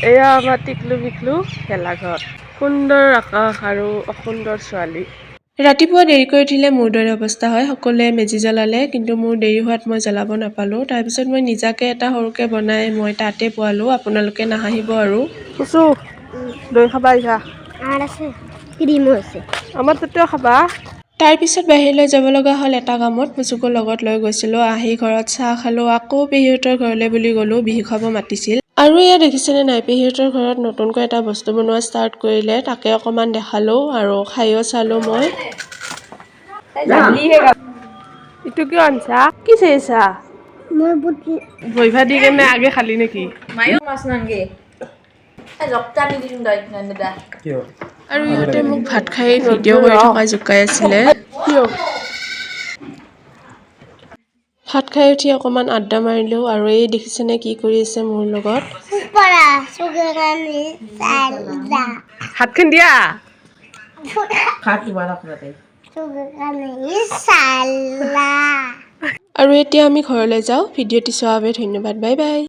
এয়া আমাৰ টিকলু মিকলু ভেলাঘৰ সুন্দৰ আকাশ আৰু অসুন্দৰ ছোৱালী ৰাতিপুৱা দেৰি কৰি উঠিলে মোৰ দৰে অৱস্থা হয় সকলোৱে মেজি জ্বলালে কিন্তু মোৰ দেৰি হোৱাত মই জ্বলাব নাপালোঁ তাৰপিছত মই নিজাকে এটা সৰুকৈ বনাই মই তাতে পোৱালোঁ আপোনালোকে নাহাঁহিব আৰু কুচু দৈ খাবা আহিছা আছে ক্ৰীমো আছে আমাৰ তাতেও খাবা তাৰপিছত বাহিৰলৈ যাব লগা হ'ল এটা কামত পুচুকো লগত লৈ গৈছিলোঁ আহি ঘৰত চাহ খালোঁ আকৌ পেহীহঁতৰ ঘৰলৈ বুলি গ'লোঁ বিহু খাব মাতিছিল আৰু এয়া দেখিছেনে নাই পেহীহঁতৰ ঘৰত নতুনকৈ এটা বস্তু বনোৱা ষ্টাৰ্ট কৰিলে তাকে অকণমান দেখালোঁ আৰু খায়ো চালোঁ মই ইটো কিয় আনছা কি চাইছা মই বুটি ভইভা দি কেনে আগে খালি নেকি মায়ো মাছ নাংগে জপ্তা নি দিম দই নন্দা কিয় আৰু ইহঁতে মোক ভাত খাই ভিডিঅ' কৰি থকা জোকাই আছিলে কিয় ভাত খাই উঠি অকণমান আড্ডা মাৰিলোঁ আৰু এই দেখিছেনে কি কৰি আছে মোৰ লগত হাতখন দিয়া খাত কিমান আপোনাতে আৰু এতিয়া আমি ঘৰলৈ যাওঁ ভিডিঅ'টি চোৱাৰ বাবে ধন্যবাদ বাই বাই